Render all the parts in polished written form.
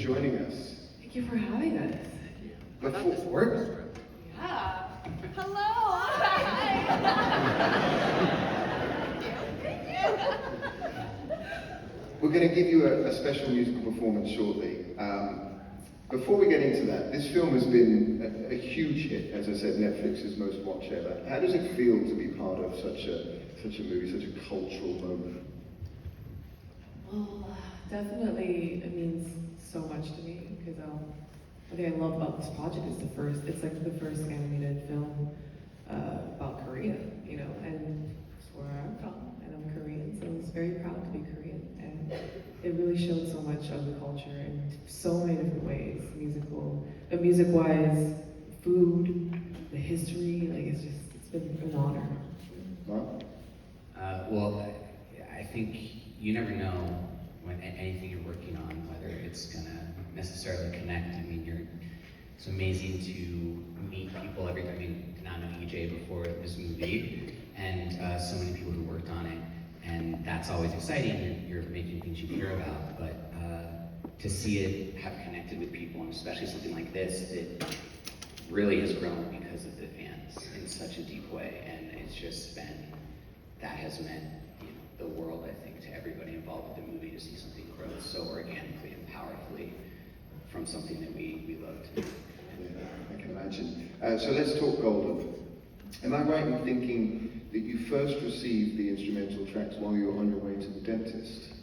joining us. Thank you for having us. I thought this works. Yeah. Hello. Hi. We're going to give you a special musical performance shortly. Before we get into that, this film has been a huge hit, as I said, Netflix's most watched ever. How does it feel to be part of such a movie, such a cultural moment? Well, definitely it means so much to me because I think I love about this project is it's like the first animated film about Korea, you know, and it's where I'm from, and I'm Korean, so I was very proud to be Korean, and it really showed so much of the culture in so many different ways, music-wise, food, the history, like it's been an honor. Mark? Well, I think you never know when anything you're working on, whether it's gonna necessarily connect. I mean, it's amazing to meet people every time. I mean, I know Ejae before this movie, and so many people who worked on it, and that's always exciting. You're making things you care about, but to see it have connected with people, and especially something like this, it really has grown because of the fans in such a deep way, and it's just been, that has meant, you know, the world, I think, to everybody involved with the movie, to see something grow so organically and powerfully from something that we loved. Yeah, I can imagine. So let's talk Golden. Am I right in thinking that you first received the instrumental tracks while you were on your way to the dentist?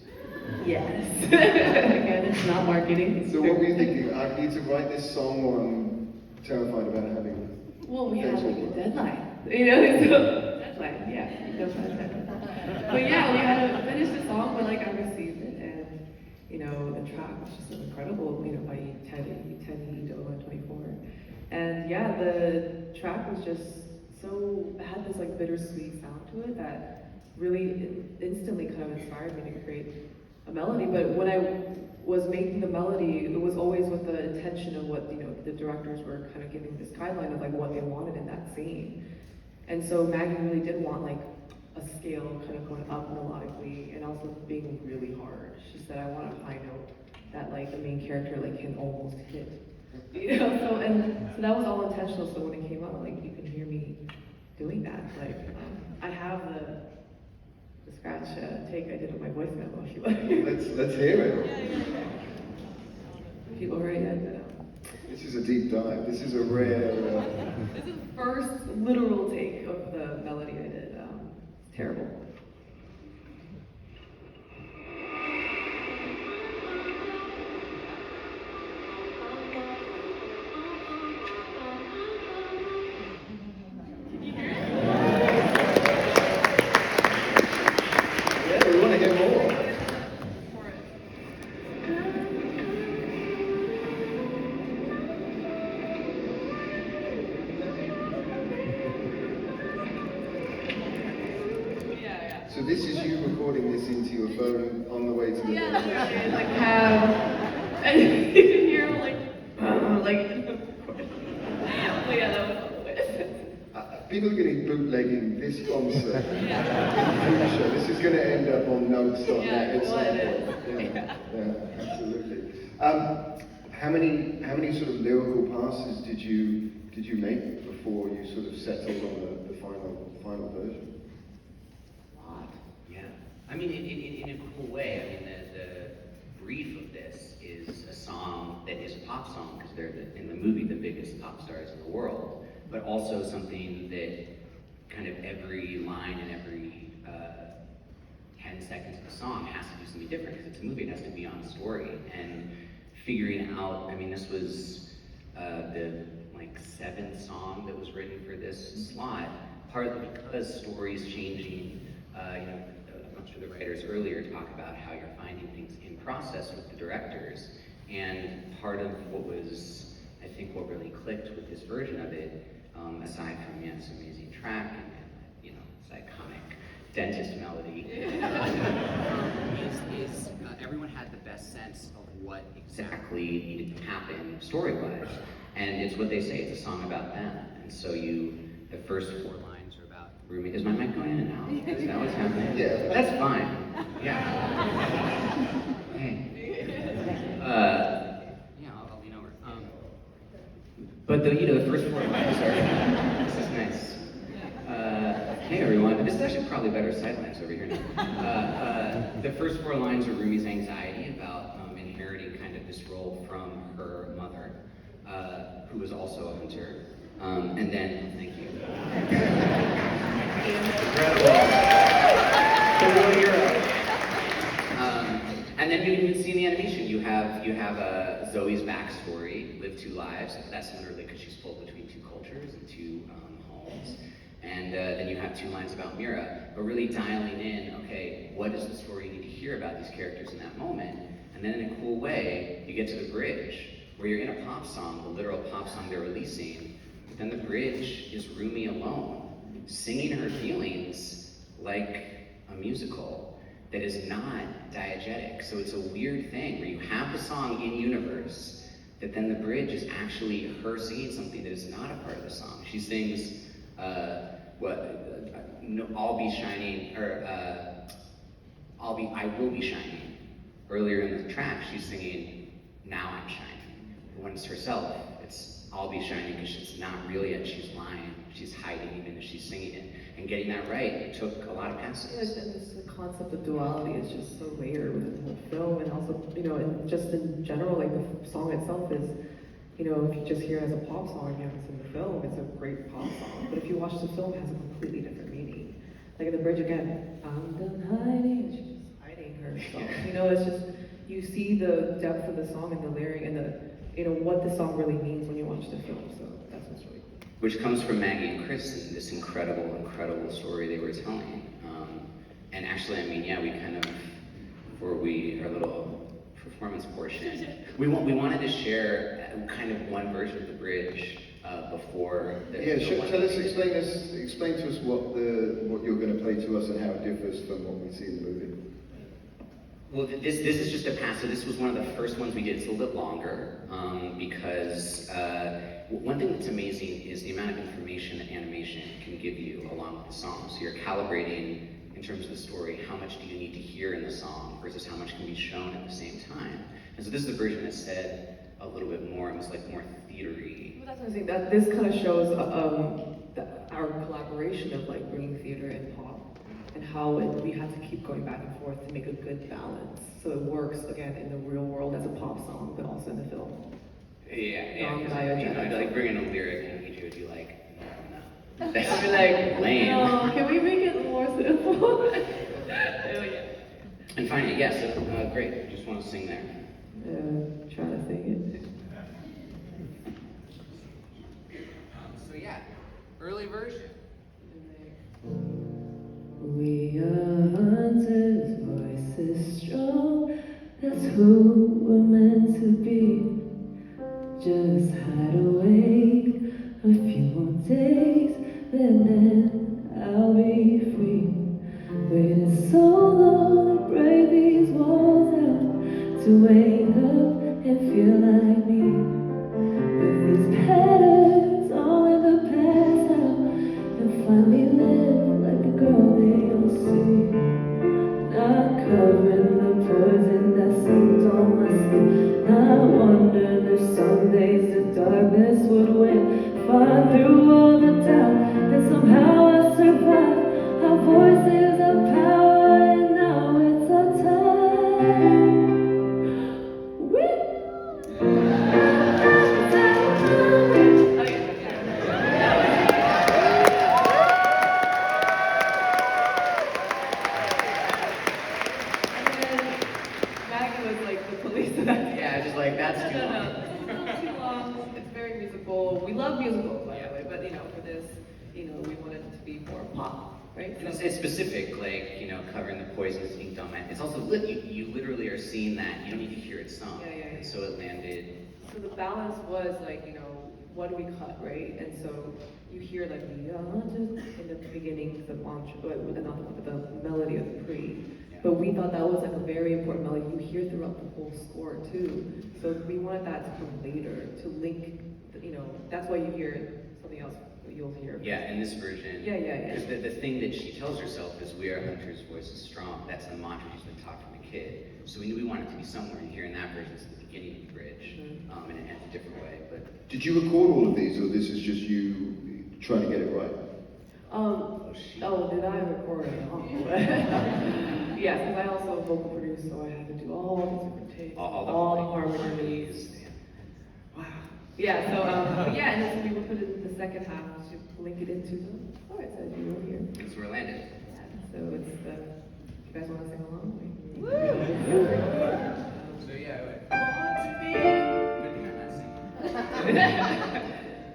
Yes. Again, it's not marketing. So what were you thinking? I need to write this song, or I'm terrified about having. Well, we had like a deadline, you know, so deadline, yeah. No pun intended. But yeah, we had to finish the song, but like I received it, and you know, the track was just incredible, you know, by Teddy Ito at 24. And yeah, the track was just it had this like bittersweet sound to it that really instantly kind of inspired me to create a melody. But when I was making the melody, it was always with the intention of what, you know, the directors were kind of giving this guideline of like what they wanted in that scene. And so Maggie really did want like a scale kind of going up melodically and also being really hard. She said, I want a high note that like the main character like can almost hit. You know, so that was all intentional. So when it came out, like you can hear me doing that. Like I have the scratch take I did with my voice memo. If you like. Let's hear it. People already had that. This is a deep dive. This is a rare. This is the first literal take of the melody I did. It's terrible. So this is you recording this into your phone on the way to the dentist. Yeah, like and you can hear like, but yeah, that was all the way. People are getting bootlegging this concert in the future. This is going to end up on notes.net. Yeah, absolutely. How many sort of lyrical passes did you make before you sort of settled on the final version? Yeah, I mean, in a cool way. I mean, the brief of this is a song that is a pop song because they're in the movie the biggest pop stars in the world, but also something that kind of every line and every 10 seconds of the song has to do something different because it's a movie. It has to be on story, and figuring out. I mean, this was the like 7th song that was written for this slot, partly because stories changing. You know, a bunch of the writers earlier talk about how you're finding things in process with the directors, and part of what was, I think, what really clicked with this version of it, aside from this amazing track and you know, this iconic dentist melody, is everyone had the best sense of what exactly needed to happen story-wise, and it's what they say. It's a song about them, and so the first 4 lines are about roommate. Is my mic going in and out? Is that what's happening? Yeah. That's fine. Yeah. Hey. But the first four lines are, this is nice. Hey everyone, this is actually probably better sidelines over here now. The first four lines are Rumi's anxiety about inheriting kind of this role from her mother, who was also a hunter. And then, thank you. Incredible. The real hero. And then you can even see in the animation, you have Zoe's backstory, live two lives. That's literally because she's pulled between two cultures and two homes. And then you have two lines about Mira, but really dialing in, okay, what is the story you need to hear about these characters in that moment? And then in a cool way, you get to the bridge, where you're in a pop song, the literal pop song they're releasing, but then the bridge is Rumi alone, singing her feelings like a musical that is not diegetic. So it's a weird thing where you have the song in universe, that then the bridge is actually her singing something that is not a part of the song. She sings, I'll be shining, or I will be shining. Earlier in the track, she's singing, now I'm shining. But when it's herself, it's I'll be shining because she's not really it, she's lying, she's hiding even as she's singing it. And getting that right, it took a lot of passes. Yeah, and this concept of duality is just so layered within the whole film, and also, and just in general, like the song itself is, if you just hear it as a pop song and you haven't seen the film, it's a great pop song. But if you watch the film, it has a completely different meaning. Like in the bridge again, I'm done hiding, and she's just hiding herself. It's just, you see the depth of the song and the layering and what the song really means when you watch the film. So that's what's really cool. Which comes from Maggie and Kristen, this incredible, incredible story they were telling. And actually, we kind of, before our little performance portion, we wanted to share kind of one version of the bridge before. Tell us, explain to us what you're going to play to us and how it differs from what we see in the movie. Well, this is just a pass. So this was one of the first ones we did. It's a little bit longer because one thing that's amazing is the amount of information that animation can give you along with the song. So you're calibrating in terms of the story, how much do you need to hear in the song versus how much can be shown at the same time. And so this is the version that said a little bit more, it was like more theater-y. Well, that's what I'm saying. That this kind of shows our collaboration of like bringing theater and pop, and how we had to keep going back and forth to make a good balance. So it works again in the real world as a pop song, but also in the film. Like bringing a lyric and Ejae would be like, no. That's I'd be like, lame. no, can we make it more simple? And finally, so great. Just want to sing there. Try to sing it. Early version. We are hunters, voices strong. That's who we're meant to be. Just hide away a few more days, then I'll be free. Waited so long to break these walls out, to wake up and feel like me. With these patterns all in the past now, and finally live like the girl they all see. Not covering the poison that seemed on my skin. Not wondering if some days the darkness would win. Fought through all the doubt, and somehow I survived. Our voices of power, and now it's our time. That's too long. It's too long. It's very musical. We love musicals, by the way, but for this, we wanted it to be more pop, right? And it's specific, like covering the poisons ink on it. It's also you literally are seeing that. You don't need to hear it sung. Yeah. So it landed. So the balance was like, what do we cut, right? And so you hear like in the beginning, the mantra, not the melody of the pre. But we thought that was like a very important melody you hear throughout the whole score too. So we wanted that to come later, to link, that's why you hear something else you'll hear. Yeah, in this version. Yeah. Because the thing that she tells herself is, we are hunters, voices strong. That's the mantra she's been taught from a kid. So we knew we wanted it to be somewhere, and here in that version, it's the beginning of the bridge, and it ends a different way. But Did you record all of these, or this is just you trying to get it right? Did I record it? Yes, because I also vocal produce, so I had to do all these different takes, all the harmonies. Wow. Yeah, so, but yeah, and then we will put it in the second half to link it into the chorus as you will hear. that's where it landed. So it's the, you guys want to sing along? So yeah,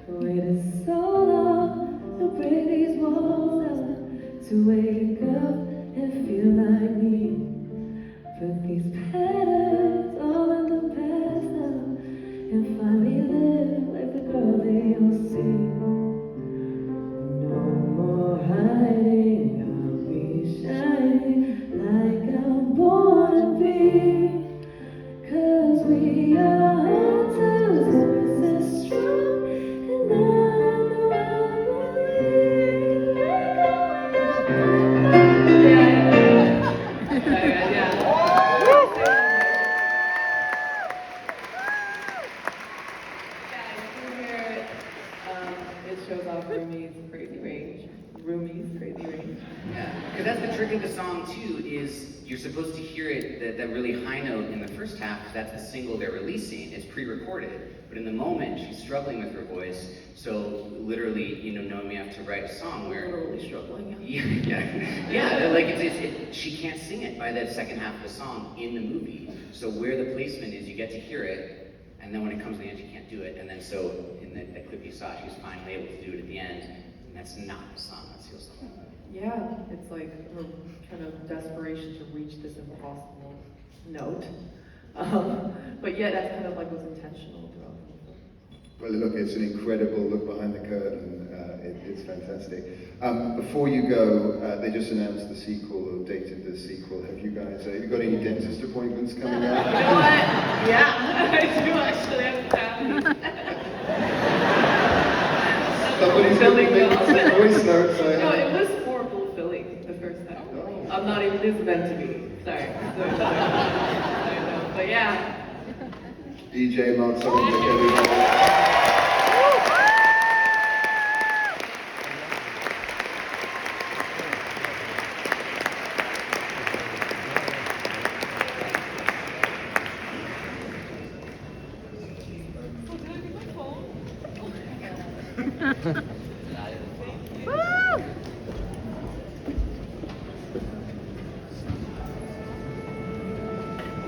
Waited so long to break these walls down, to wake up and feel like me. Put these patterns all in the past now, and finally live like the girl they all see. No more hiding, I'll be shining like I'm born to be. 'Cause we are hunters, voices strong, and I know I believe we're going It shows off Rumi's crazy range. yeah, because that's the trick of the song too. Is you're supposed to hear it that really high note in the first half. Because that's the single they're releasing. It's pre-recorded, but in the moment she's struggling with her voice. So literally, knowing we have to write a song where Literally struggling. yeah, like she can't sing it by the second half of the song in the movie. So where the placement is, you get to hear it, and then when it comes to the end, you can't do it. And then so in the clip you saw, she was finally able to do it at the end, and that's not the song. That's your song. Yeah, it's like her kind of desperation to reach this impossible note. But yeah, that's kind of like was intentional throughout the whole film. Well, look, it's an incredible look behind the curtain. It's fantastic. Before you go, they just announced the sequel, or dated the sequel. Have you got any dentist appointments coming up? You know what? Yeah, I do actually have Somebody's going to make some voice notes. No, it was horrible filling the first time. I'm not even, this is meant to be. Sorry. I know, but yeah. Ejae, Mark, someone take everybody. Oh, did I get my phone?